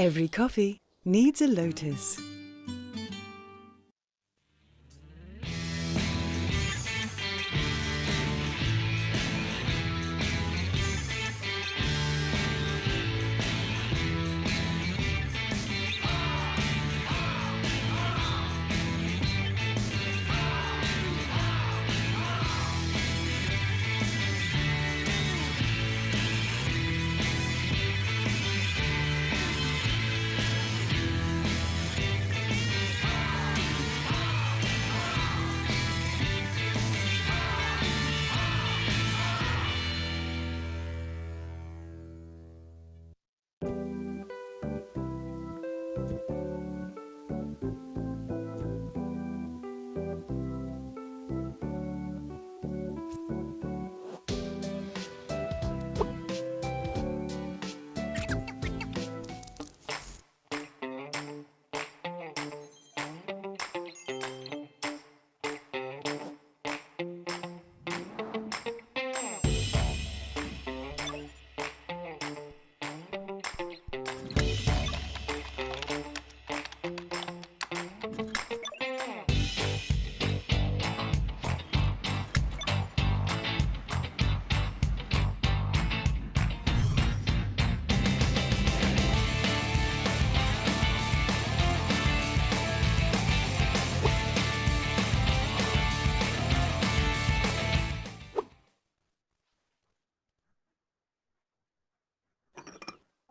Every coffee needs a lotus.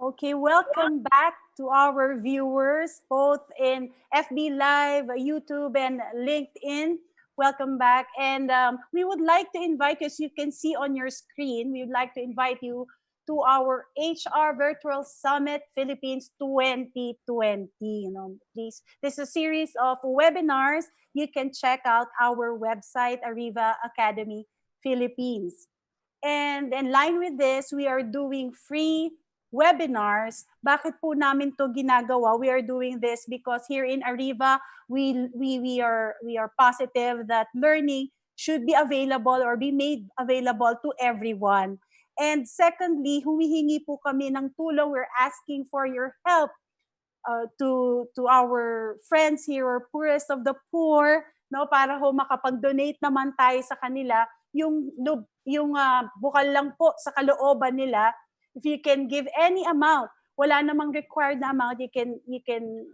Okay, welcome back to our viewers, both in FB Live, YouTube, and LinkedIn. Welcome back. And we would like to invite you, as you can see on your screen, we would like to invite you to our HR Virtual Summit Philippines 2020. This is a series of webinars. You can check out our website, Ariva Academy Philippines. And in line with this, we are doing free webinars. Bakit po namin to ginagawa? We are doing this because here in Ariva, we are positive that learning should be available or be made available to everyone. And secondly, humihingi po kami ng tulong. We're asking for your help to our friends here or poorest of the poor, no, para ho makapag-donate naman tayo sa kanila yung bukal lang po sa kalooban nila. If you can give any amount, wala namang required na amount, you can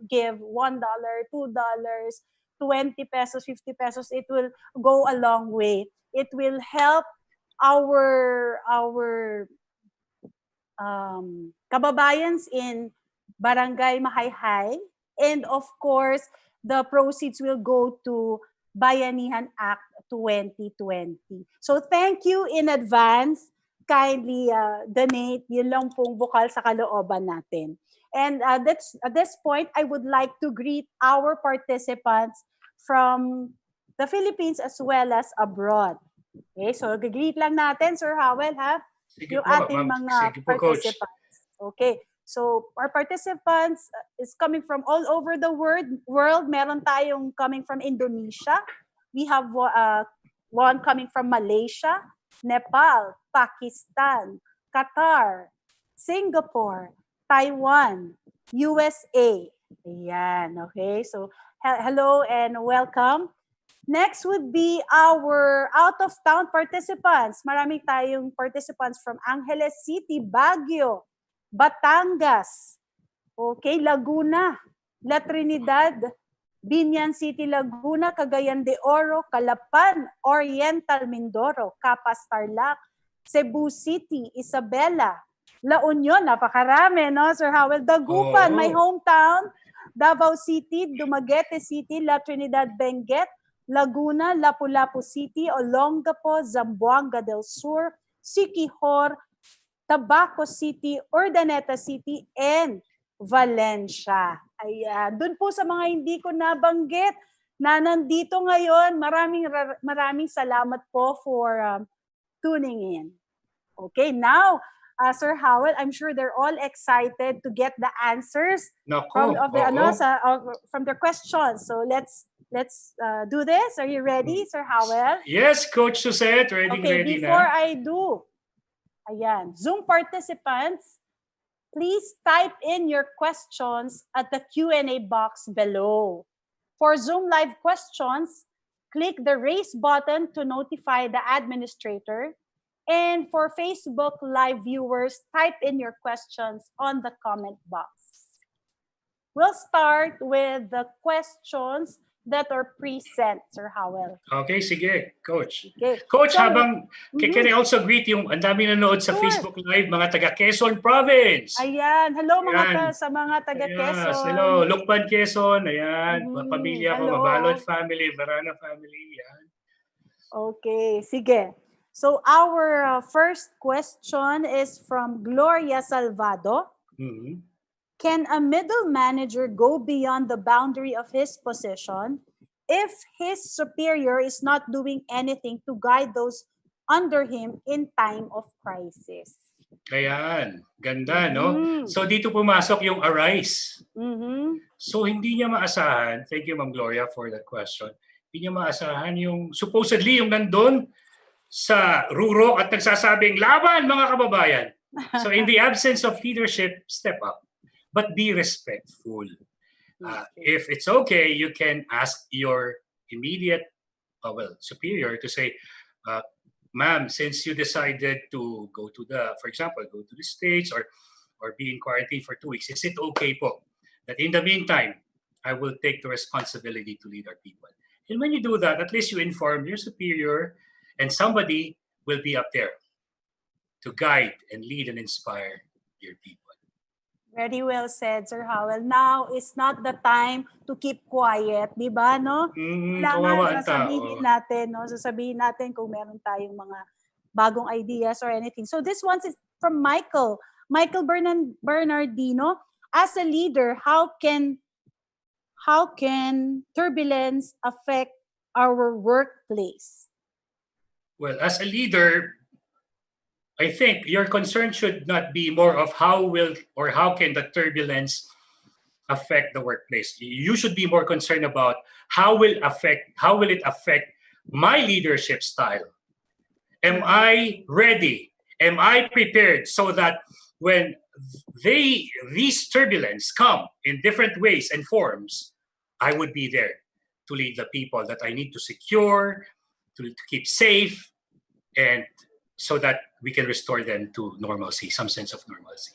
give $1, $2, 20 pesos, 50 pesos. It will go a long way. It will help our kababayans in Barangay Mahayhay, and of course the proceeds will go to Bayanihan Act 2020. So thank you in advance. Kindly donate. Yun lang pong bukal sa kalooban natin. And at this point, I would like to greet our participants from the Philippines as well as abroad. Okay, so greet lang natin, Sir Howell, ha? Sige Yung po, ating ma'am. mga Sige po, Coach. participants. Okay. So our participants is coming from all over the world. Meron tayong coming from Indonesia. We have one coming from Malaysia, Nepal, Pakistan, Qatar, Singapore, Taiwan, USA. Ayan, okay? So hello and welcome. Next would be our out-of-town participants. Maraming tayong participants from Angeles City, Baguio, Batangas, okay, Laguna, La Trinidad, Binyan City, Laguna, Cagayan de Oro, Calapan, Oriental Mindoro, Capas, Tarlac, Cebu City, Isabela, La Union, napakarami, no, Sir Howell, Dagupan, my hometown, Davao City, Dumaguete City, La Trinidad, Benguet, Laguna, Lapu-Lapu City, Olongapo, Zamboanga del Sur, Siquijor, Tabaco City, Urdaneta City, and Valencia. Ayan. Doon po sa mga hindi ko nabanggit na nandito ngayon, maraming salamat po for tuning in. Okay, now, Sir Howell, I'm sure they're all excited to get the answers from their questions. So let's do this. Are you ready, Sir Howell? Yes, Coach Suzette, ready before na. I do, ayan, Zoom participants, please type in your questions at the Q&A box below. For Zoom live questions, click the raise button to notify the administrator. And for Facebook live viewers, type in your questions on the comment box. We'll start with the questions that are pre-sent, Sir Howell. Okay, sige, Coach. Okay. Coach, So, habang can I also greet yung ang dami nanood sa Sure. Facebook Live, mga taga Quezon Province. Ayan. Hello Ayan. sa mga taga Quezon. Yes, hello. Lukban, Quezon. Ayan. Pamilya ko, Hello. Mabalot family, Varana family. Ayan. Okay, sige. So our first question is from Gloria Salvado. Mhm. Can a middle manager go beyond the boundary of his position if his superior is not doing anything to guide those under him in time of crisis? Ayan. Ganda, no? So dito pumasok yung arise. Mm-hmm. So hindi niya maasahan, thank you Ma'am Gloria for that question, hindi niya maasahan yung supposedly yung nandun sa rurok at nagsasabing, laban mga kababayan. So in the absence of leadership, step up. But be respectful. If it's okay, you can ask your immediate superior to say, ma'am, since you decided to go to for example, go to the States or be in quarantine for 2 weeks, is it okay po that in the meantime, I will take the responsibility to lead our people? And when you do that, at least you inform your superior and somebody will be up there to guide and lead and inspire your people. Very well said, Sir Howell. Now is not the time to keep quiet, di ba, no? Kailangan sasabihin natin kung meron tayong mga bagong ideas or anything. So this one is from Michael Bernardino. As a leader, how can turbulence affect our workplace? Well, as a leader, I think your concern should not be more of how can the turbulence affect the workplace. You should be more concerned about how will it affect my leadership style. Am I ready? Am I prepared so that when these turbulence come in different ways and forms, I would be there to lead the people that I need to secure, to keep safe, and so that we can restore them to normalcy, some sense of normalcy.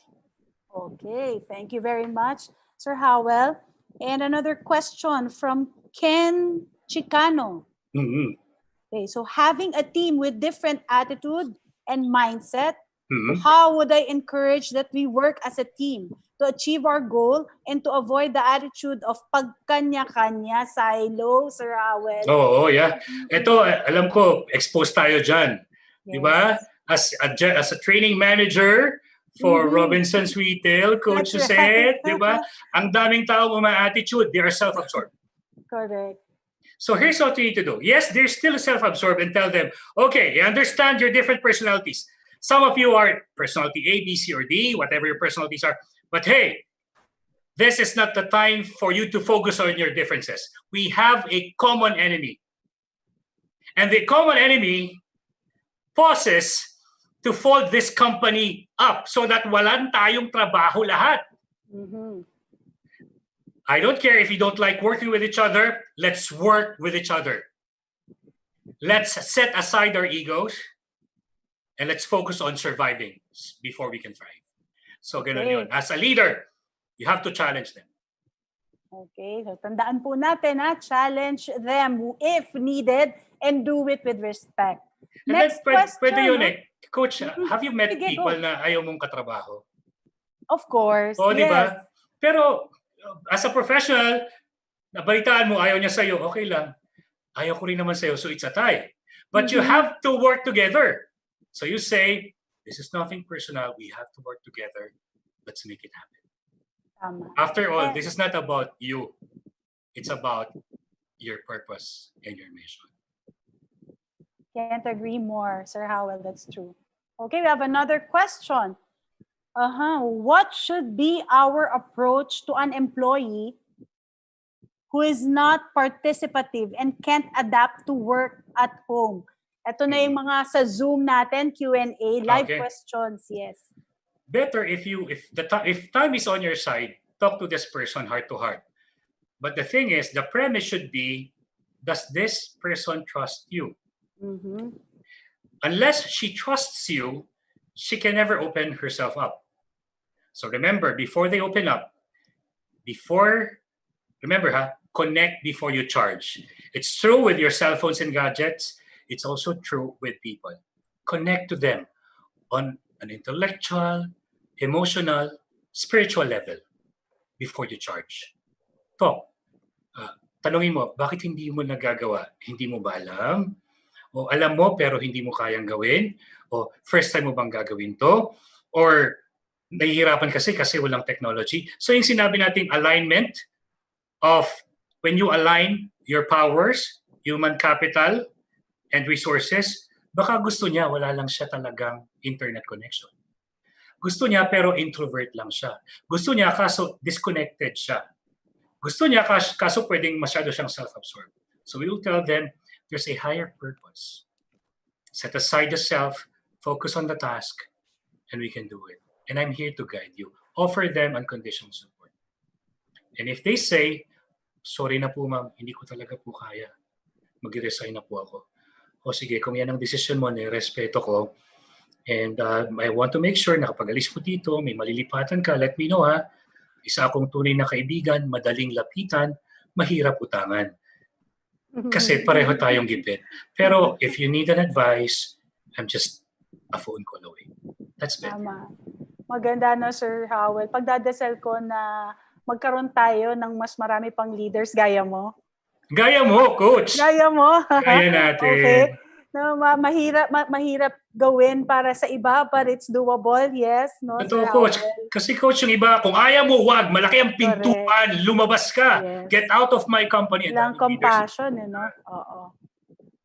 Okay, thank you very much, Sir Howell. And another question from Ken Chicano. Mm-hmm. Okay, so having a team with different attitude and mindset, Mm-hmm. how would I encourage that we work as a team to achieve our goal and to avoid the attitude of pagkanya-kanya, silo, Sir Howell? Oh, yeah. Ito, alam ko, exposed tayo dyan. Yes. Diba? As a training manager for Robinson's Retail, Coach That's said, right. diba? Ang daming tao may attitude, they are self-absorbed. Correct. So here's what you need to do. Yes, they're still self-absorbed, and tell them, okay, I understand your different personalities. Some of you are personality A, B, C, or D, whatever your personalities are. But hey, this is not the time for you to focus on your differences. We have a common enemy. And the common enemy pauses to fold this company up so that walang tayong trabaho lahat. Mm-hmm. I don't care if you don't like working with each other. Let's work with each other. Let's set aside our egos and let's focus on surviving before we can thrive. So ganun yun. As a leader, you have to challenge them. Okay, so tandaan po natin, challenge them if needed and do it with respect. And Next then, question. pwede yun eh. Coach, have you met people na ayaw mong katrabaho? Of course, O, yes. di ba? Pero, as a professional, nabalitaan mo, ayaw niya sa'yo, okay lang. Ayaw ko rin naman sa'yo, so it's a tie. But you have to work together. So you say, this is nothing personal. We have to work together. Let's make it happen. Tama. After all, this is not about you. It's about your purpose and your mission. Can't agree more, Sir Howell. That's true. Okay, we have another question. What should be our approach to an employee who is not participative and can't adapt to work at home? Ito na yung mga sa Zoom natin, Q&A, live questions, yes. better if time is on your side, talk to this person heart to heart. But the thing is, the premise should be, does this person trust you? Mm-hmm. Unless she trusts you, she can never open herself up. So remember, before they open up, connect before you charge. It's true with your cell phones and gadgets. It's also true with people. Connect to them on an intellectual, emotional, spiritual level before you charge. Talk. Tanungin mo, bakit hindi mo nagagawa? Hindi mo ba alam? O alam mo pero hindi mo kayang gawin? O first time mo bang gagawin to? Or nahihirapan kasi walang technology? So yung sinabi nating alignment of when you align your powers, human capital, and resources, baka gusto niya wala lang siya talagang internet connection. Gusto niya pero introvert lang siya. Gusto niya kaso disconnected siya. Gusto niya kaso pwedeng masyado siyang self-absorbed. So we will tell them there's a higher purpose. Set aside the self, focus on the task, and we can do it. And I'm here to guide you. Offer them unconditional support. And if they say, sorry na po ma'am, hindi ko talaga po kaya. Mag-resign na po ako. O sige, kung yan ang decision mo, nirespeto ko. And I want to make sure na kapag alis mo dito, may malilipatan ka, let me know ha. Isa akong tunay na kaibigan, madaling lapitan, mahirap utangan. Kasi pareho tayong gipit. Pero if you need an advice, I'm just a phone call away. That's better. Tama. Maganda na, Sir Howell. Pagdadasal ko na magkaroon tayo ng mas marami pang leaders gaya mo. Gaya mo, Coach. Gaya mo. Gaya natin. Okay. No, mahirap gawin para sa iba, but it's doable, yes. No, Totoo, Sir Coach. Howell? Kasi Coach, yung iba, kung ayaw mo, wag. Malaki ang pintuan. Lumabas ka. Yes. Get out of my company. Lang compassion, you know? Oo.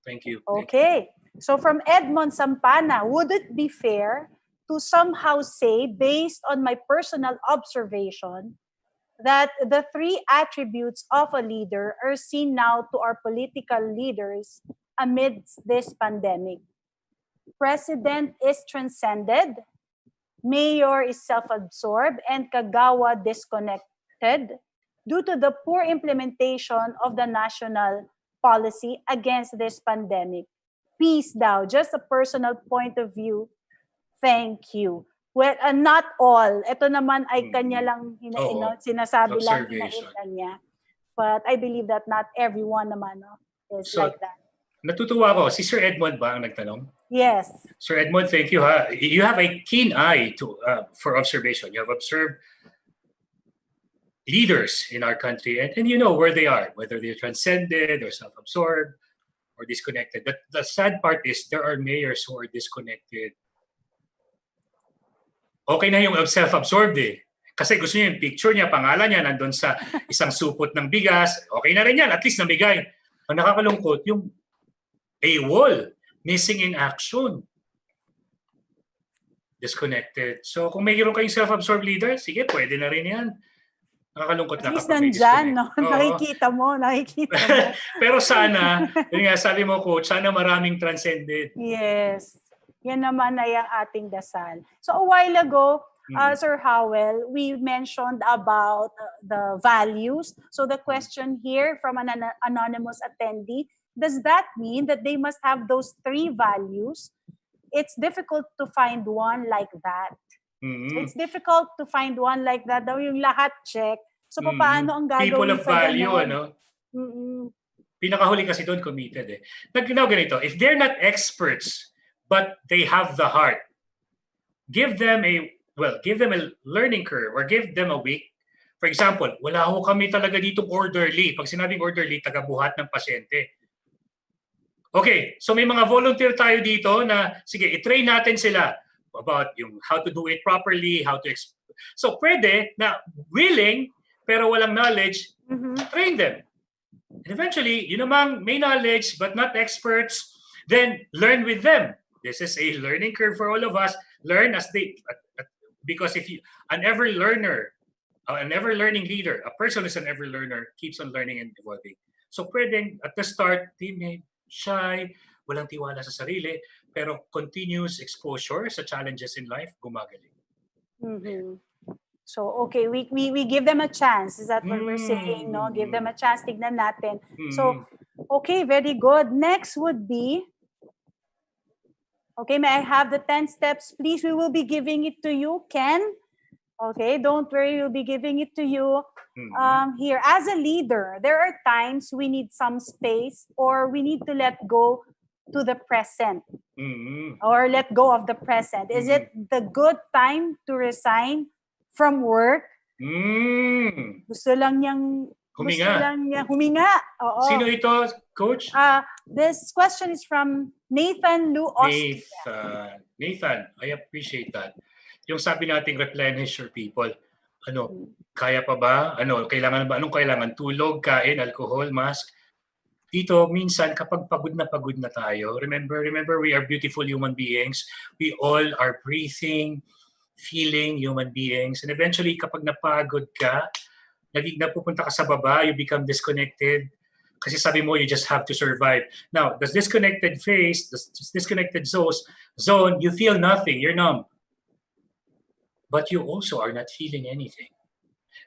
Thank you. Okay. So from Edmond Sampana, would it be fair to somehow say, based on my personal observation, that the three attributes of a leader are seen now to our political leaders amidst this pandemic? President is transcended, mayor is self-absorbed, and kagawa disconnected due to the poor implementation of the national policy against this pandemic. Peace daw, just a personal point of view. Thank you. Well, not all. Ito naman ay kanya lang sinasabi lang niya. But I believe that not everyone naman is like that. Natutuwa ako. Si Sir Edmond ba ang nagtanong? Yes. Sir Edmond, thank you. You have a keen eye for observation. You have observed leaders in our country and you know where they are, whether they're transcended or self-absorbed or disconnected. The sad part is there are mayors who are disconnected. Okay na yung self-absorbed eh. Kasi gusto niya yung picture niya, pangalan niya, nandun sa isang supot ng bigas. Okay na rin yan, at least namigay. Ang nakakalungkot, yung AWOL, missing in action. Disconnected. So kung mayroon kayong self-absorbed leader, sige, pwede na rin yan. Nakakalungkot na kapag may nandyan, disconnect. no? Nakikita mo. Pero sana, yun nga, sabi mo, Coach, sana maraming transcended. Yes. Yan naman ay ang ating dasal. So a while ago, Sir Howell, we mentioned about the values. So the question here from an anonymous attendee, does that mean that they must have those three values? It's difficult to find one like that. So it's difficult to find one like that. Daw yung lahat check. So paano ang gagawin People of sa value, ganon? ano? Pinakahuli kasi doon committed eh. Now ganito, if they're not experts, but they have the heart, give them a learning curve or give them a week. For example, wala ho kami talaga dito orderly. Pag sinabing orderly, tagabuhat ng pasyente. Okay, so may mga volunteer tayo dito na, sige, i-train natin sila about yung how to do it properly, so pwede na willing, pero walang knowledge, train them. And eventually, yun namang may knowledge but not experts, then learn with them. This is a learning curve for all of us. Learn as because if you, an ever learning leader, a person who's an ever learner keeps on learning and evolving. So pwedeng at the start, timid, shy, walang tiwala sa sarili, pero continuous exposure sa challenges in life, gumagaling. Mhm. So, okay, we give them a chance. Is that what we're saying? No, give them a chance. Tignan natin. So, okay, very good. Next would be, okay, may I have the 10 steps, please? We will be giving it to you, Ken. Okay, don't worry, we'll be giving it to you. Here, as a leader, there are times we need some space or we need to let go to the present or let go of the present. Is it the good time to resign from work? Gusto lang niyang huminga. Oo. Sino ito, Coach? This question is from Nathan Lou Austria. Nathan, I appreciate that. Yung sabi nating replenish your people. Ano, kaya pa ba? Ano, kailangan ba? Anong kailangan? Tulog, kain, alcohol, mask? Dito, minsan, kapag pagod na tayo, remember, we are beautiful human beings. We all are breathing, feeling human beings. And eventually, kapag napagod ka, napupunta ka sa baba, you become disconnected. Kasi sabi mo, you just have to survive. Now, this disconnected phase, this disconnected zone, you feel nothing, you're numb. But you also are not feeling anything.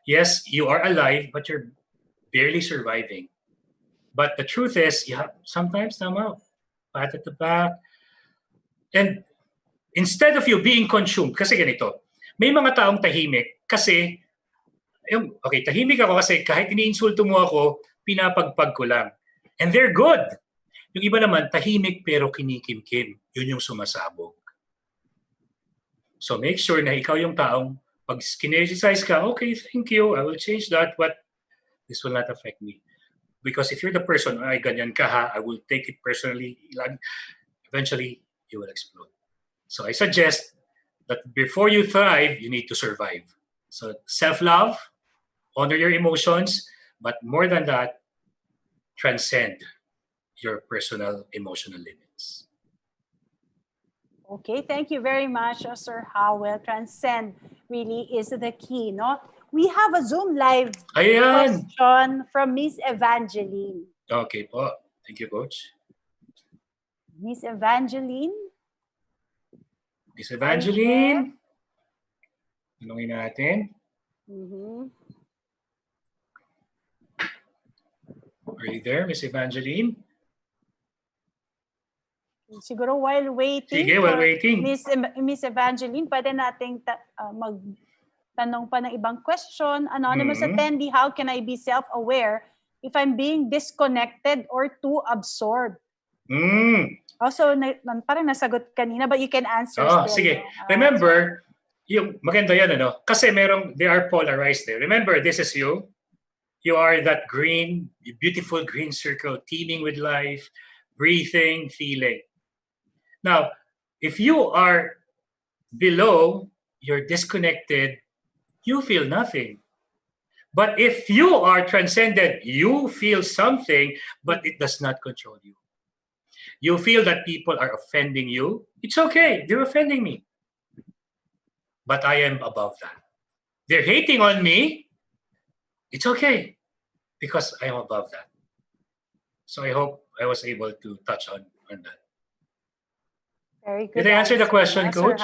Yes, you are alive, but you're barely surviving. But the truth is, you have sometimes numb out, pat at the back. And instead of you being consumed, kasi ganito, may mga taong tahimik kasi, okay, tahimik ako kasi kahit iniinsulto mo ako, pinapagpag ko lang. And they're good. Yung iba naman, tahimik pero kinikimkim. Yun yung sumasabog. So make sure na ikaw yung taong pag kinergicize ka, okay, thank you, I will change that, but this will not affect me. Because if you're the person, ay, ganyan ka ha, I will take it personally. Eventually, you will explode. So I suggest that before you thrive, you need to survive. So self-love, honor your emotions, but more than that, transcend your personal emotional limits. Okay, thank you very much, Sir Howell. Transcend really is the key, no? We have a Zoom live question from Miss Evangeline. Okay po. Thank you, Coach. Miss Evangeline? Miss Evangeline? Tanungin natin. Are you there, Miss Evangeline? Siguro while waiting. Sige, while waiting. Miss Evangeline, pwede nating magtanong pa ng ibang question. Anonymous attendee, how can I be self-aware if I'm being disconnected or too absorbed? Also, parang nasagot kanina, but you can answer still. Sige. Remember, yung maganda yan, ano? Kasi they are polarized there. Remember, this is you. You are that green, beautiful green circle, teeming with life, breathing, feeling. Now, if you are below, you're disconnected, you feel nothing. But if you are transcended, you feel something, but it does not control you. You feel that people are offending you. It's okay, they're offending me. But I am above that. They're hating on me. It's okay, because I am above that. So I hope I was able to touch on that. Very good. Did I answer the question, Coach?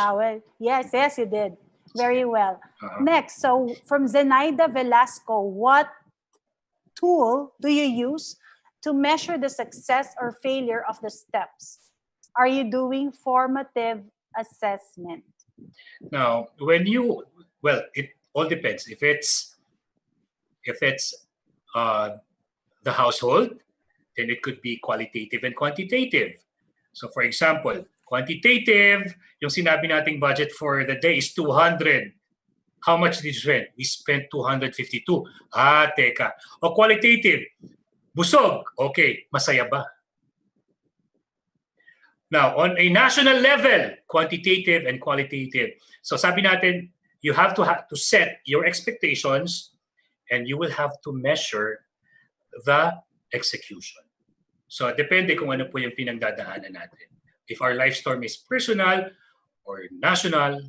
Yes, you did. Very well. Next, so from Zenaida Velasco, what tool do you use to measure the success or failure of the steps? Are you doing formative assessment? Now, it all depends. If it's the household, then it could be qualitative and quantitative. So for example, quantitative, yung sinabi nating budget for the day is 200. How much did you spend? We spent 252. Teka. O qualitative, busog. Okay, masaya ba? Now, on a national level, quantitative and qualitative. So sabi natin, you have to set your expectations and you will have to measure the execution. So depende kung ano po yung pinagdadaanan natin. If our life storm is personal or national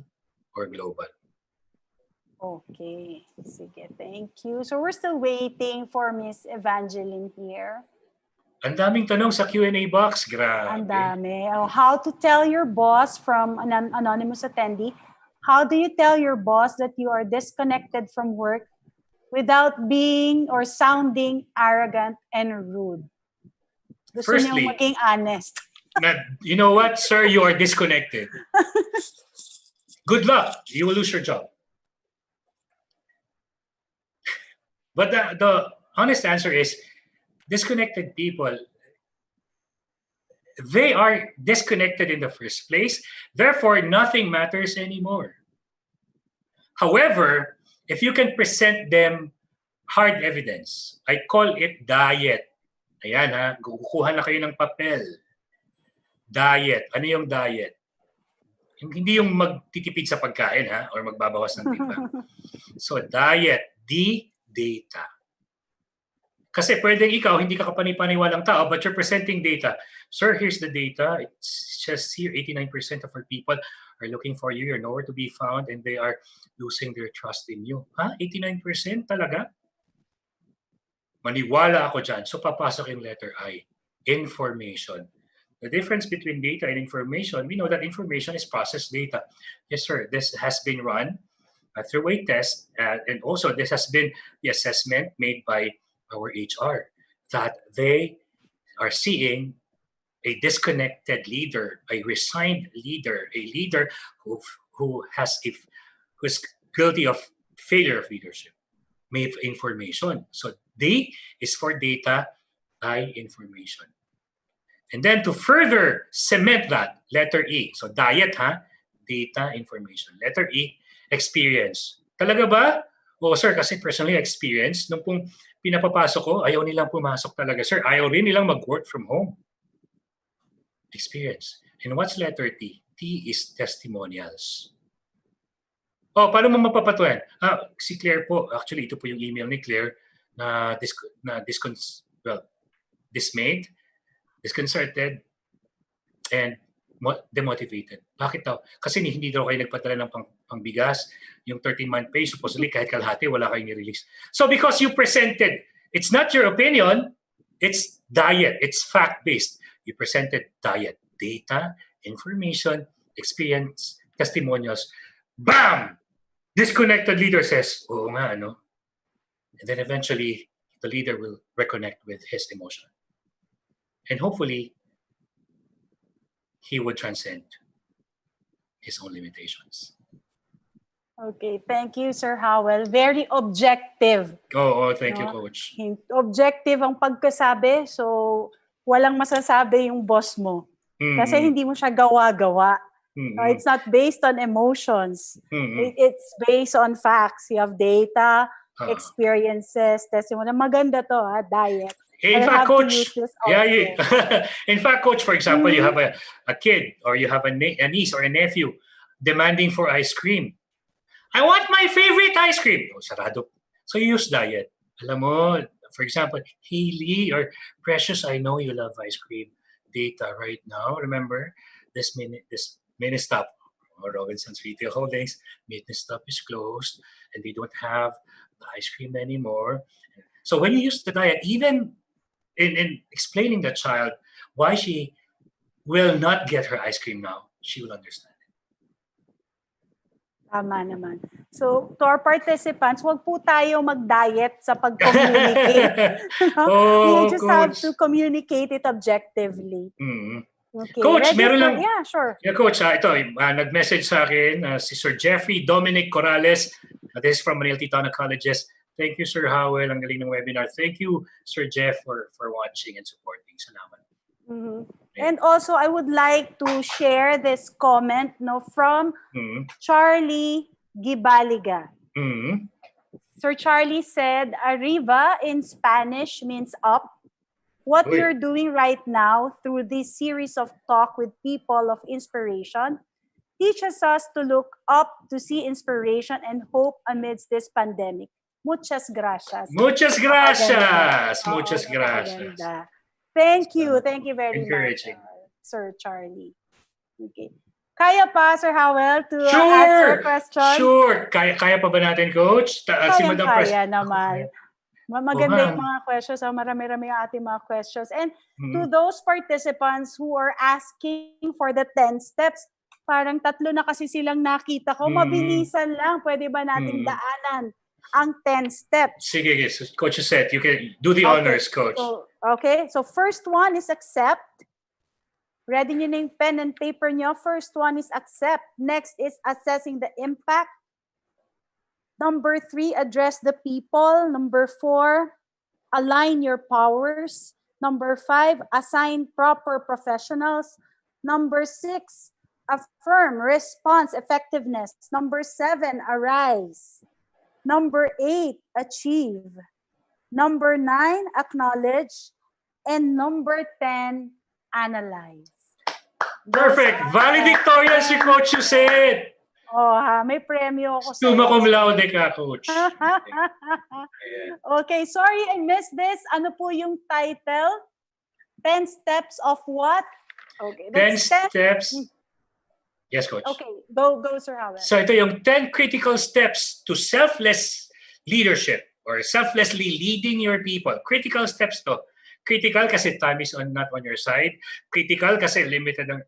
or global. Okay. Sige, thank you. So we're still waiting for Miss Evangeline here. Ang daming tanong sa Q&A box. Grabe. Ang dami. How to tell your boss from an anonymous attendee. How do you tell your boss that you are disconnected from work without being or sounding arrogant and rude? Gusto niyong Firstly, maging honest. you know what, sir? You are disconnected. Good luck. You will lose your job. But the honest answer is, disconnected people, they are disconnected in the first place. Therefore, nothing matters anymore. However, if you can present them hard evidence, I call it diet. Ayan ha, kukuha na kayo ng papel. Diet. Ano yung diet? Hindi yung magtitipid sa pagkain ha, or magbabawas ng timbang. So diet, data. Kasi pwedeng ikaw, hindi ka kapanipaniwalang tao, but you're presenting data. Sir, here's the data. It's just here, 89% of our people are looking for you. You're nowhere to be found and they are losing their trust in you. Ha? 89% talaga? Maniwala ako dyan. So papasok yung letter I. Information. The difference between data and information, we know that information is processed data. Yes, sir. This has been run through a test, and also this has been the assessment made by our HR, that they are seeing a disconnected leader, a resigned leader, a leader who's guilty of failure of leadership, made information. So D is for data, I information. And then to further cement that, letter E. So diet, ha? Data, information. Letter E, experience. Talaga ba? Oo, sir, kasi personally experience, nung pong pinapapasok ko, ayaw nilang pumasok talaga. Sir, ayaw rin nilang mag-work from home. Experience. And what's letter T? T is testimonials. Oh, paano mo mapapatuyan? Si Claire po, actually, ito po yung email ni Claire na dismayed, disconcerted, and demotivated. Bakit daw? Kasi hindi daw kayo nagpadala ng pangbigas. Yung 13-month pay, supposedly kahit kalahati, wala kayong ni-release. So because you presented, it's not your opinion, it's diet, it's fact-based. You presented diet, data, information, experience, testimonials. Bam! Disconnected leader says, oo nga, ano? And then eventually, the leader will reconnect with his emotion. And hopefully, he would transcend his own limitations. Okay, thank you, Sir Howell. Very objective. Thank you, Coach. Objective ang pagkasabi, so walang masasabi yung boss mo. Kasi hindi mo siya gawa-gawa. It's not based on emotions. It's based on facts. You have data, experiences, testimony. Maganda to, diet. In fact, Coach, in fact, Coach, for example, you have a kid or you have a niece or a nephew demanding for ice cream. I want my favorite ice cream. Oh, sarado. So you use diet. Alam mo, for example, Healy or Precious, I know you love ice cream. Data right now. Remember, this mini stop or Robinson's Retail Holdings, mini stop is closed and they don't have the ice cream anymore. So when you use the diet, even in explaining the child why she will not get her ice cream now, she will understand. Tama naman. So, to our participants, wag po tayo mag-diet sa pag-communicate. You just have to communicate it objectively. Okay. Coach, meron lang. Yeah, sure. Yeah, Coach, ito, nag-message sa akin si Sir Jeffrey Dominic Corrales. This is from Manila Titano Colleges. Thank you, Sir Howell. Ang galing ng webinar. Thank you, Sir Jeff, for watching and supporting. Salamat. And also, I would like to share this comment from Charlie Gibaliga. Sir Charlie said, Ariva in Spanish means up. What you're doing right now through this series of talk with people of inspiration teaches us to look up to see inspiration and hope amidst this pandemic. Muchas gracias. Muchas gracias. Muchas gracias. Thank you. Thank you very much, Sir Charlie. Okay. Kaya pa, Sir Howell, to answer a question? Sure. Kaya pa ba natin, Coach? Kaya naman. Maganda yung mga questions. Marami-rami ang ating mga questions. And to those participants who are asking for the 10 steps, Parang 3 na kasi silang nakita ko. Mabilisan lang. Pwede ba nating daanan ang 10 steps? Sige, yes. Coach said, you can do the honors, Coach. So first one is accept. Ready nyo na yung pen and paper nyo. First one is accept. Next is assessing the impact. Number 3, address the people. Number 4, align your powers. Number 5, assign proper professionals. Number 6, affirm response effectiveness. Number 7, arise. Number 8, achieve. Number 9, acknowledge. And number 10, analyze. Perfect. Valedictorian si Coach said. May premyo ako sa Summa cum laude ka, Coach. Okay, sorry I missed this. Ano po yung title? 10 steps of what? Okay, 10 steps. Yes, Coach. Okay, go Sir Howell. So ito yung 10 critical steps to selfless leadership or selflessly leading your people. Critical steps to. Critical kasi time is not on your side. Critical kasi limited ang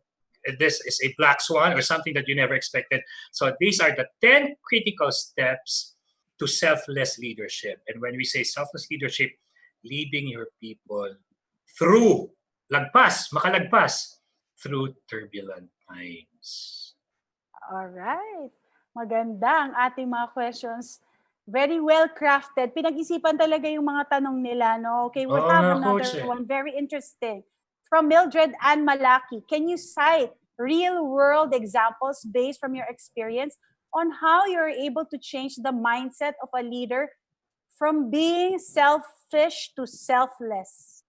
this is a black swan or something that you never expected. So these are the 10 critical steps to selfless leadership. And when we say selfless leadership, leading your people through, makalagpas, through turbulent times. All right. Maganda ang ating mga questions. Very well crafted. Pinag-isipan talaga yung mga tanong nila, no? Okay, we'll have another one. Very interesting. From Mildred and Malaki, can you cite real-world examples based from your experience on how you're able to change the mindset of a leader from being selfish to selfless?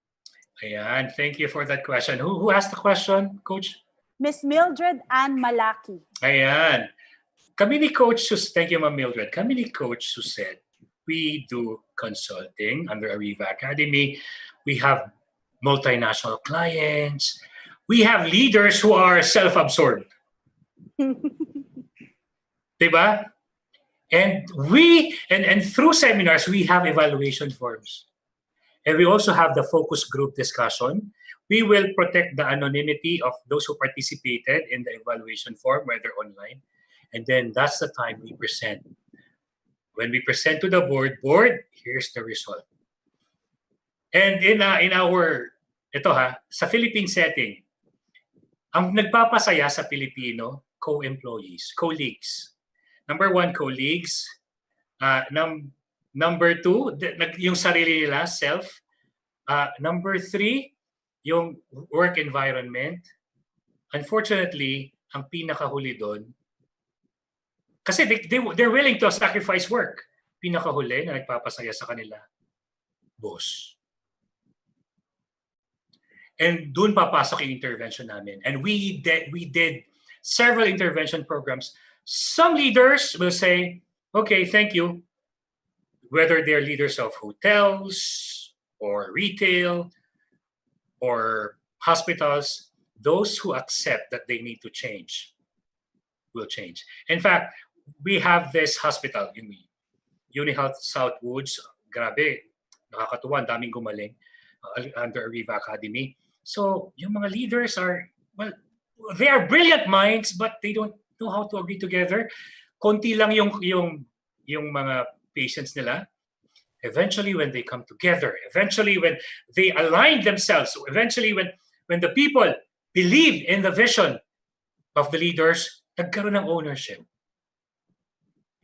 Ayan, thank you for that question. Who asked the question, Coach? Miss Mildred and Malaki. Ayan. Kami ni Coach, thank you, Ma'am Mildred. Kami ni Coach said, we do consulting under Ariva Academy. We have multinational clients. We have leaders who are self-absorbed. Diba? And through seminars, we have evaluation forms. And we also have the focus group discussion. We will protect the anonymity of those who participated in the evaluation form, whether online. And then that's the time we present. When we present to the board, here's the result. And in our, sa Philippine setting, ang nagpapasaya sa Pilipino, co-employees, colleagues. Number 1, colleagues. Number 2, yung sarili nila, self. Number 3, yung work environment. Unfortunately, ang pinakahuli doon, kasi they're willing to sacrifice work. Pinakahuli na nagpapasaya sa kanila, boss. And doon papasok yung intervention namin. And we did several intervention programs. Some leaders will say, okay, thank you. Whether they're leaders of hotels or retail or hospitals, those who accept that they need to change will change. In fact, we have this hospital in UniHealth Southwoods. Grabe, nakakatuwa, daming gumaling under Ariva Academy. So, yung mga leaders are, well, they are brilliant minds, but they don't know how to agree together. Konti lang yung mga patients nila. Eventually, when they come together, eventually when they align themselves, eventually when the people believe in the vision of the leaders, nagkaroon ng ownership.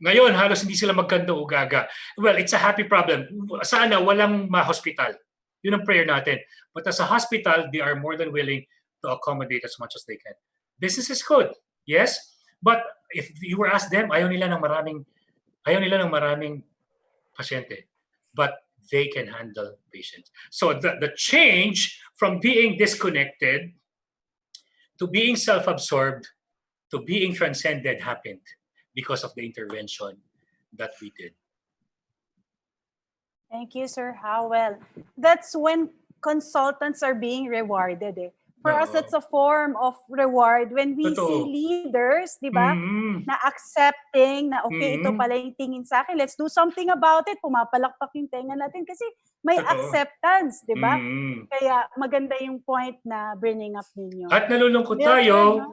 Ngayon, halos hindi sila magkanda-ugaga. Well, it's a happy problem. Sana walang ma-hospital. Yun ang prayer natin. But as a hospital, they are more than willing to accommodate as much as they can. Business is good, yes? But if you were asked them, ayaw nila ng maraming pasyente. But they can handle patients. So the change from being disconnected to being self-absorbed to being transcended happened because of the intervention that we did. Thank you, Sir Howell. That's when consultants are being rewarded. For us, it's a form of reward when we see leaders, di ba, na accepting na okay, ito pala yung tingin sa akin. Let's do something about it. Pumapalakpak yung tenga natin kasi may acceptance, di ba? Kaya maganda yung point na bringing up ninyo. At nalulungkot tayo,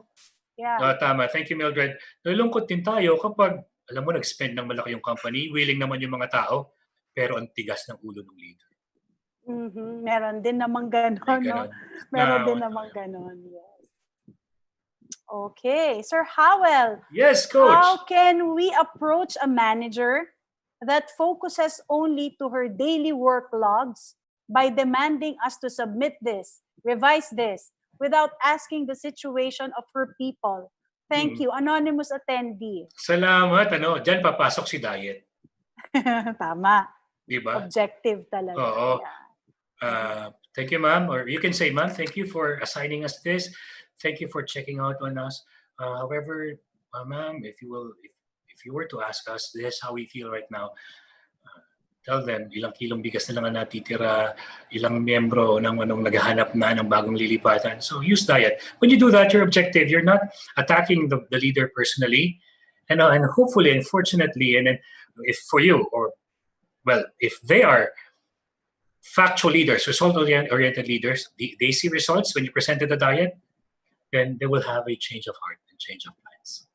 Yeah. Tama. Thank you, Mildred. Nalulungkot din tayo kapag, alam mo, nag-spend ng malaki yung company, willing naman yung mga tao, pero ang tigas ng ulo ng leader. Meron din namang ganon, May no? ganon. Meron din namang ganon, yes. Okay, Sir Howell. Yes, Coach. How can we approach a manager that focuses only to her daily work logs by demanding us to submit this, revise this, without asking the situation of her people? Thank you, anonymous attendee. Salamat. Diyan papasok si diet. Tama. Diba? Objective talaga. Oo. Yeah. Thank you, ma'am. Or you can say, ma'am, thank you for assigning us this. Thank you for checking out on us. However, ma'am, if you were to ask us this, how we feel right now, tell them ilang kilong bigas na lang ang natitira, ilang miyembro ng naghahanap na ng bagong lilipatan. So use diet. When you do that, you're objective. You're not attacking the leader personally. And hopefully, unfortunately, and then if for you, or well, if they are factual leaders, result-oriented leaders, they see results when you presented the diet, then they will have a change of heart and change of plans.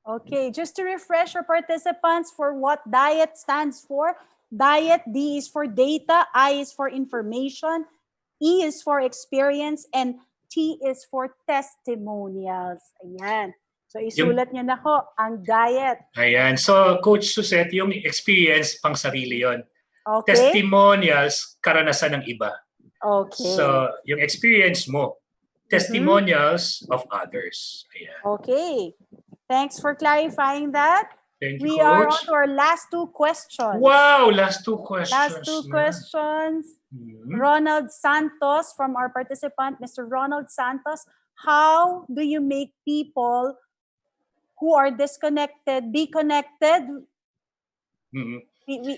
Okay, just to refresh our participants for what diet stands for. Diet, D is for data, I is for information, E is for experience, and T is for testimonials. Ayan. So isulat niyo na ho ang diet. Ayan. So Coach Suzette, yung experience pang sarili yon. Okay. Testimonials, karanasan ng iba. Okay. So yung experience mo, testimonials of others. Ayan. Okay. Thanks for clarifying that. Thank you, we Coach. are on to our last two questions. Wow, last two questions. Last two questions. Ronald Santos, from our participant, Mr. Ronald Santos. How do you make people who are disconnected be connected?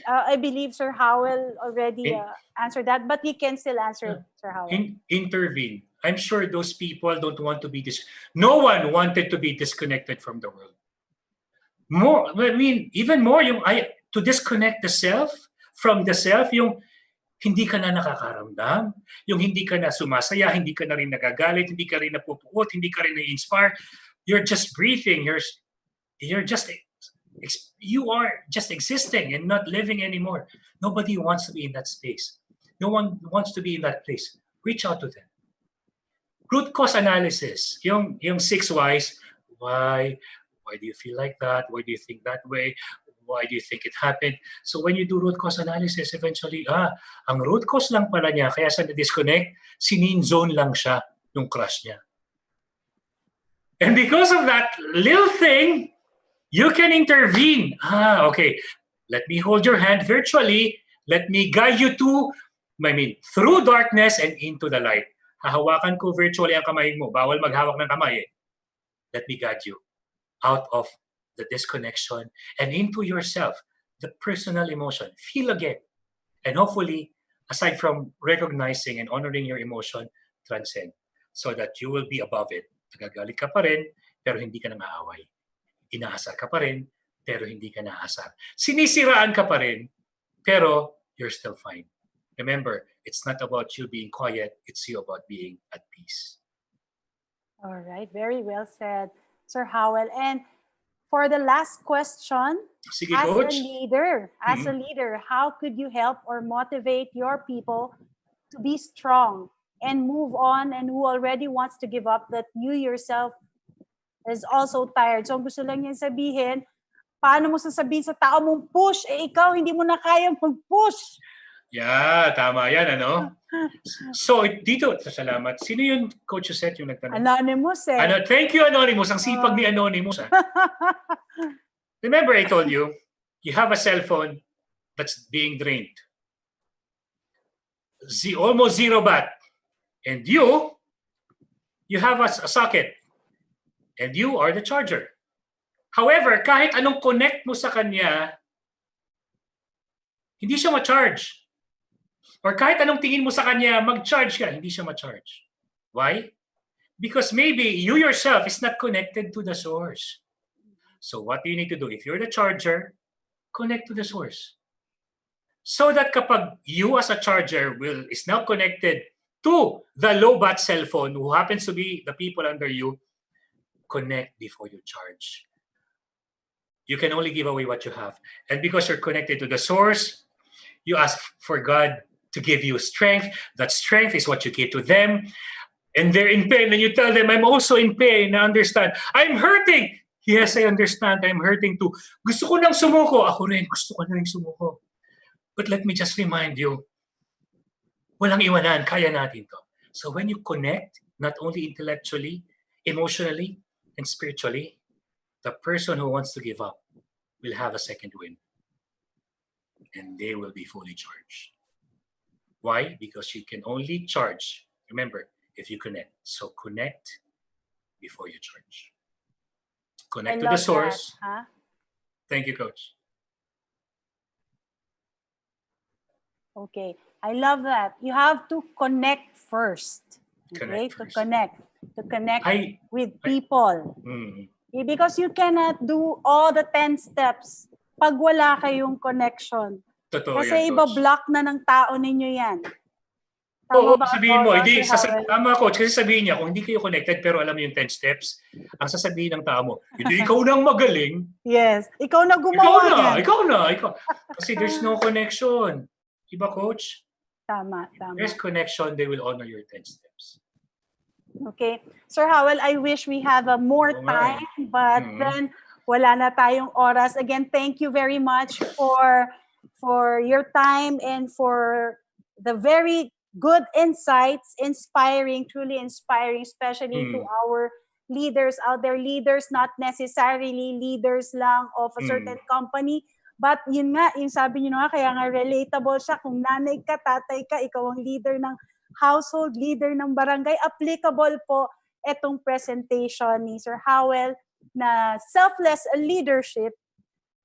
I believe Sir Howell already answered that, but you can still answer it, Sir Howell. Intervene. I'm sure those people don't want to be no one wanted to be disconnected from the world. More, I mean, even more, to disconnect the self from the self, yung hindi ka na nakakaramdam, yung hindi ka na sumasaya, hindi ka na rin nagagalit, hindi ka rin napupuot, hindi ka rin na-inspire. You're just breathing. You are just existing and not living anymore. Nobody wants to be in that space. No one wants to be in that place. Reach out to them. Root cause analysis. Yung 6 whys. Why do you feel like that? Why do you think that way? Why do you think it happened? So when you do root cause analysis, eventually, ang root cause lang pala niya, kaya sa na-disconnect, sinin zone lang siya yung crush niya. And because of that little thing, you can intervene. Okay. Let me hold your hand virtually. Let me guide you through darkness and into the light. Hahawakan ko virtually ang kamay mo. Bawal maghawak ng kamay. Let me guide you out of the disconnection and into yourself, the personal emotion. Feel again. And hopefully, aside from recognizing and honoring your emotion, transcend so that you will be above it. Nagagalit ka pa rin, pero hindi ka na maaway. Inaasar ka pa rin, pero hindi ka naasar. Sinisiraan ka pa rin, pero you're still fine. Remember, it's not about you being quiet, it's you about being at peace. All right, very well said, Sir Howell. And for the last question, Sige, as Coach. a leader, how could you help or motivate your people to be strong and move on, and who already wants to give up, that you yourself is also tired? So gusto lang niya sabihin, paano mo sasabihin sa tao mong push, ikaw hindi mo na kaya mag-push. Yeah, tama yan, So, dito, salamat. Sino yung Coach Suzette yung nagtanong? Anonymous Thank you, Anonymous. Ang sipag ni Anonymous. Remember, I told you, you have a cell phone that's being drained. Almost zero bat. And you have a socket. And you are the charger. However, kahit anong connect mo sa kanya, hindi siya ma-charge. Or kahit anong tingin mo sa kanya, mag-charge ka, hindi siya ma-charge. Why? Because maybe you yourself is not connected to the source. So what do you need to do? If you're the charger, connect to the source. So that kapag you as a charger is now connected to the low-bat cell phone, who happens to be the people under you, connect before you charge. You can only give away what you have. And because you're connected to the source, you ask for God to give you strength. That strength is what you give to them. And they're in pain. And you tell them, I'm also in pain. I understand. I'm hurting. Yes, I understand. I'm hurting too. Gusto ko nang sumuko. Ako rin. Gusto ko na rin sumuko. But let me just remind you, walang iwanan. Kaya natin to. So when you connect, not only intellectually, emotionally, and spiritually, the person who wants to give up will have a second wind. And they will be fully charged. Why? Because you can only charge, remember, if you connect. So connect before you charge. Connect to the source. That, huh? Thank you, Coach. Okay. I love that. You have to connect first. Okay? Connect first. To connect with people. Because you cannot do all the 10 steps pag wala kayong connection. Totoo Kasi yan, Coach. iba-block na ng tao ninyo yan. Oo, sabihin mo, hindi, tama, Coach, kasi sabihin niya, kung hindi kayo connected pero alam mo yung 10 steps, ang sasabihin ng tao mo, hindi ikaw nang magaling. Yes, ikaw na gumawa Ikaw na. Kasi there's no connection. Diba, Coach? Tama. There's connection, they will honor your 10 steps. Okay. Sir Howell, I wish we have more time, but then wala na tayong oras. Again, thank you very much for your time and for the very good insights, truly inspiring, especially to our leaders out there. Leaders, not necessarily leaders lang of a certain company, but yun nga, yung sabi nyo nga, kaya nga relatable siya. Kung nanay ka, tatay ka, ikaw ang leader ng household, leader ng barangay, applicable po itong presentation ni Sir Howell na Selfless Leadership,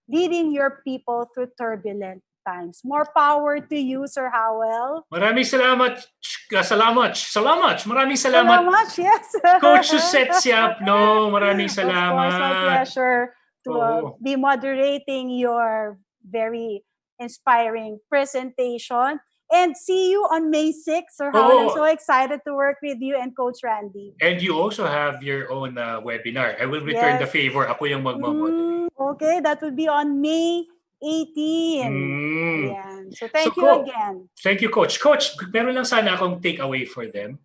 Leading Your People Through Turbulent Times. More power to you, Sir Howell. Maraming salamat. Maraming salamat. Yes. Coach Suzette Siapno, maraming salamat. Of course, my pleasure to be moderating your very inspiring presentation. And see you on May 6th, Sir Howell. I'm so excited to work with you and Coach Randy. And you also have your own webinar. I will return the favor. Ako yung magmamoderate. Okay, that will be on May 18. So thank you again. Thank you, Coach. Coach, meron lang sana akong takeaway for them.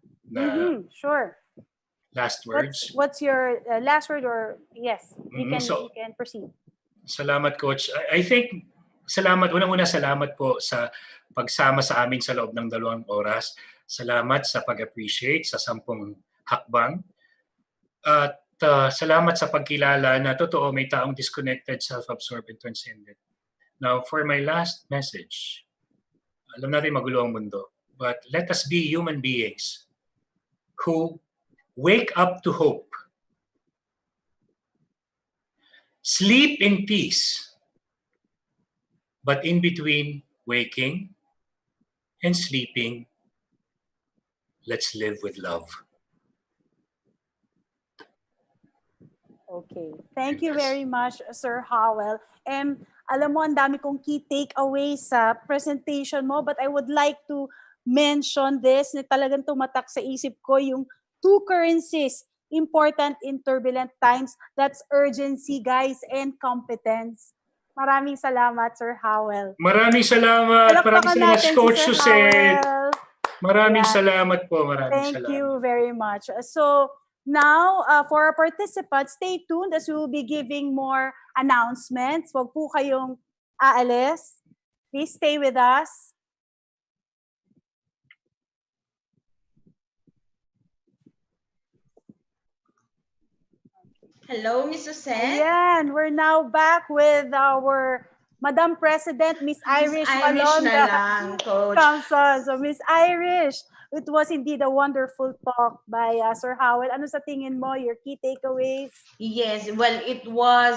Sure. Last words. What's your last word? Or yes, you can proceed. Salamat, Coach. I think unang-una salamat po sa pagsama sa amin sa loob ng 2 oras. Salamat sa pag-appreciate sa 10 hakbang. At salamat sa pagkilala na totoo may taong disconnected, self-absorbed, and transcendent. Now, for my last message, alam natin magulo ang mundo, but let us be human beings who wake up to hope, sleep in peace, but in between waking and sleeping, let's live with love. Okay. Thank you very much, Sir Howell. And alam mo, ang dami kong key takeaways sa presentation mo, but I would like to mention this na talagang tumatak sa isip ko, yung 2 currencies important in turbulent times. That's urgency, guys, and competence. Maraming salamat, Sir Howell. Maraming salamat. Maraming salamat, Coach Suzette. Maraming salamat po. Thank you very much. So now, for our participants, stay tuned as we will be giving more announcements. Huwag po kayong aalis. Please stay with us. Hello, Ms. Suzette. Ayan, we're now back with our Madam President, Miss Irish Malonga. Coach. So, Miss Irish, it was indeed a wonderful talk by Sir Howell. Ano sa tingin mo, your key takeaways? Yes, well, it was,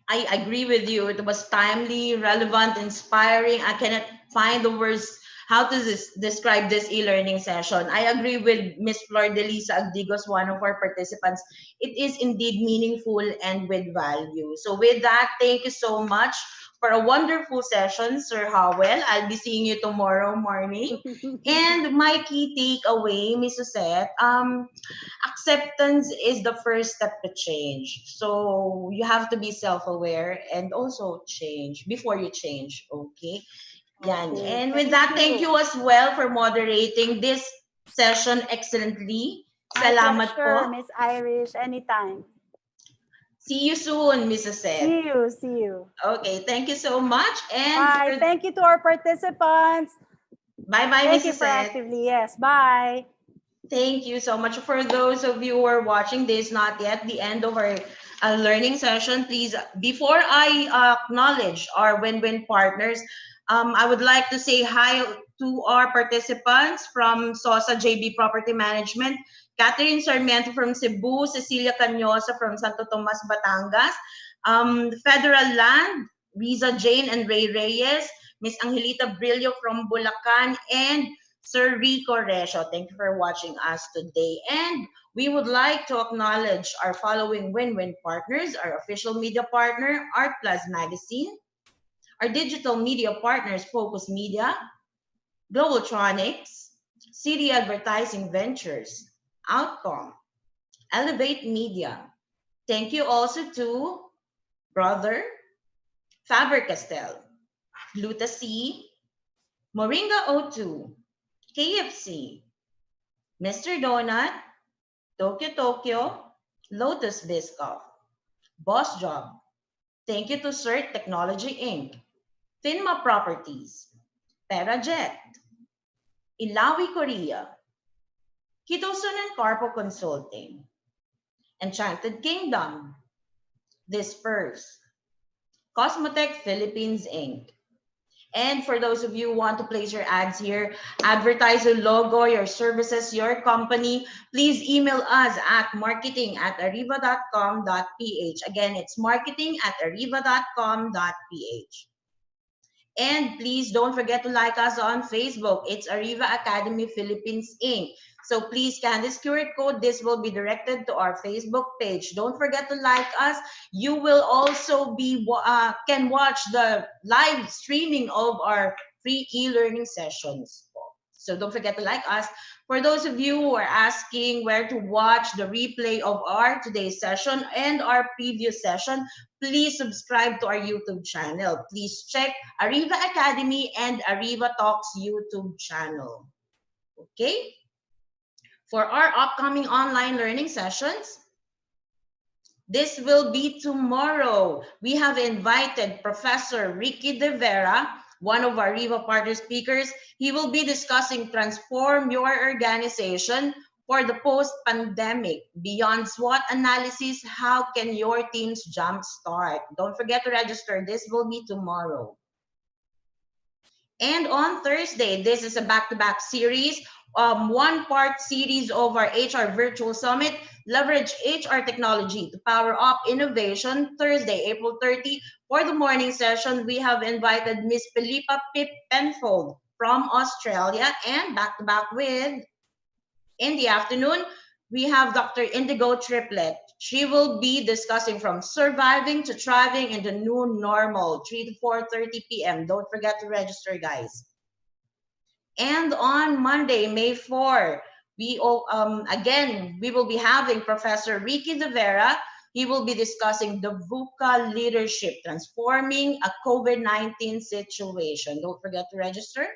I agree with you. It was timely, relevant, inspiring. I cannot find the words how to describe this e-learning session. I agree with Ms. Flor Delisa Agdigos, one of our participants. It is indeed meaningful and with value. So with that, thank you so much for a wonderful session, Sir Howell. I'll be seeing you tomorrow morning. And my key takeaway, Miss Susette, acceptance is the first step to change. So you have to be self-aware and also change before you change, okay? Yan. Okay, And with that, thank you. you as well for moderating this session excellently. My Salamat pleasure, po. Miss Irish. Anytime. See you soon, Mrs. Seth. See you. Okay, thank you so much. And Bye. Thank you to our participants. bye-bye, Thank you Mrs. for Seth. actively. Yes. Bye. Thank you so much. For those of you who are watching this, not yet the end of our learning session, please, before I acknowledge our win-win partners, I would like to say hi to our participants from SOSA JB Property Management, Catherine Sarmiento from Cebu, Cecilia Canyosa from Santo Tomas, Batangas, Federal Land, Riza Jane and Ray Reyes, Miss Angelita Brillo from Bulacan, and Sir Rico Resho. Thank you for watching us today. And we would like to acknowledge our following win-win partners, our official media partner, Art Plus Magazine, our digital media partners, Focus Media, Globaltronics, City Advertising Ventures, Outcome, Elevate Media. Thank you also to Brother, Faber-Castell, Glutacy, Moringa O2, KFC, Mr. Donut, Tokyo, Lotus Biscoff, Boss Job. Thank you to CERT Technology Inc., Finma Properties, Perajet, Ilawi Korea, Kitosun and Carpo Consulting, Enchanted Kingdom, Disperse, Cosmotech Philippines Inc. And for those of you who want to place your ads here, advertise your logo, your services, your company, please email us at marketing@ariva.com.ph. Again, it's marketing@ariva.com.ph. And please don't forget to like us on Facebook. It's Ariva Academy Philippines Inc. So please scan this QR code. This will be directed to our Facebook page. Don't forget to like us. You will also be can watch the live streaming of our free e-learning sessions. So don't forget to like us. For those of you who are asking where to watch the replay of our today's session and our previous session, please subscribe to our YouTube channel. Please check Ariva Academy and Ariva Talks YouTube channel. Okay? For our upcoming online learning sessions, this will be tomorrow. We have invited Professor Ricky De Vera, one of our Ariva partner speakers. He will be discussing transform your organization for the post-pandemic. Beyond SWOT analysis, how can your teams jumpstart? Don't forget to register. This will be tomorrow. And on Thursday, this is a back-to-back series, one-part series of our HR Virtual Summit, Leverage HR Technology to Power Up Innovation, Thursday, April 30. For the morning session, we have invited Miss Philippa Pip Penfold from Australia, and back-to-back with, in the afternoon, we have Dr. Indigo Triplet. She will be discussing from surviving to thriving in the new normal, 3 to 4:30 p.m. Don't forget to register, guys. And on Monday, May 4, we will be having Professor Ricky De Vera. He will be discussing the VUCA leadership, transforming a COVID-19 situation. Don't forget to register.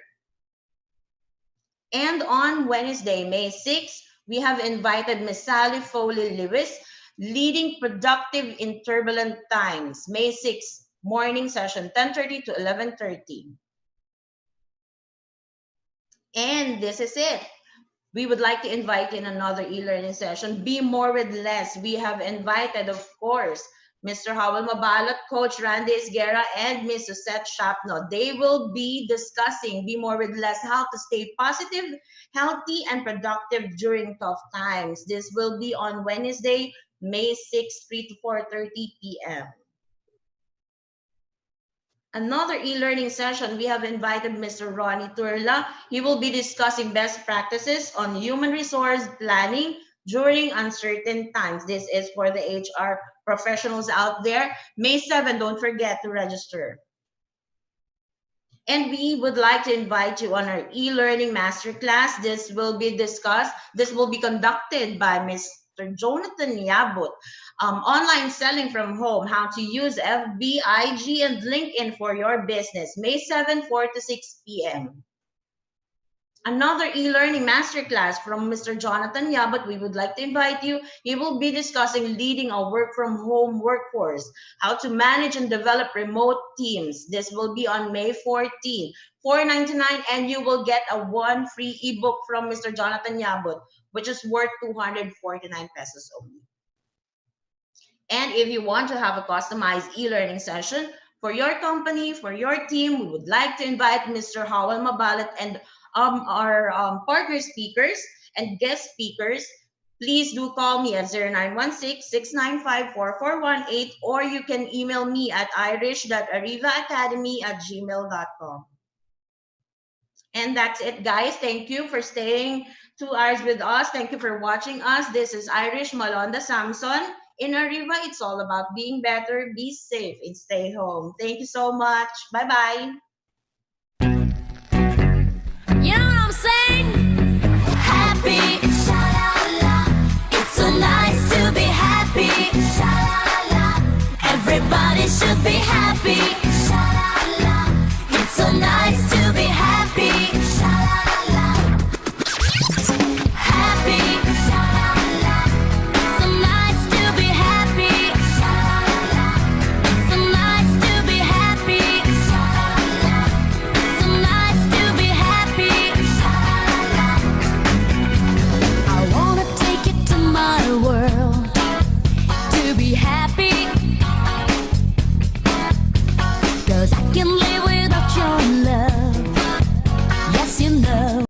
And on Wednesday, May 6, we have invited Ms. Sally Foley Lewis, leading productive in turbulent times. May 6, morning session, 10:30 to 11:30. And this is it. We would like to invite in another e-learning session, Be More with Less. We have invited, of course, Mr. Howell Mabalot, Coach Randy Esguerra, and Ms. Susette Shapno. They will be discussing Be More with Less, how to stay positive, healthy, and productive during tough times. This will be on Wednesday, May 6, 3 to 4:30 p.m. Another e-learning session, we have invited Mr. Ronnie Turla. He will be discussing best practices on human resource planning during uncertain times. This is for the HR professionals out there. May 7, don't forget to register. And we would like to invite you on our e-learning masterclass. This will be conducted by Mr. Jonathan Yabut. Online selling from home, how to use FB, IG, and LinkedIn for your business. May 7, 4 to 6 p.m. Another e-learning masterclass from Mr. Jonathan Yabut. We would like to invite you. He will be discussing leading a work-from-home workforce, how to manage and develop remote teams. This will be on May 14, $4.99, and you will get a one free ebook from Mr. Jonathan Yabut, which is worth 249 pesos only. And if you want to have a customized e-learning session for your company, for your team, we would like to invite Mr. Howell Mabalot and our partner speakers and guest speakers. Please do call me at 0916-695-4418, or you can email me at irish.arivaacademy@gmail.com. And that's it, guys. Thank you for staying 2 hours with us. Thank you for watching us. This is Irish Malonda Samson. In Ariva, it's all about being better, be safe, and stay home. Thank you so much. Bye-bye. You know what I'm saying? Happy, sha-la-la. It's so nice to be happy, sha-la-la. Everybody should be happy, sha-la-la. It's so nice to be happy, sha-la-la. Happy, sha-la-la. It's so nice to be happy, sha-la-la. It's so nice to be happy, sha-la-la. It's so nice to be happy, sha-la-la. I wanna take it to my world to be happy, 'cause I can live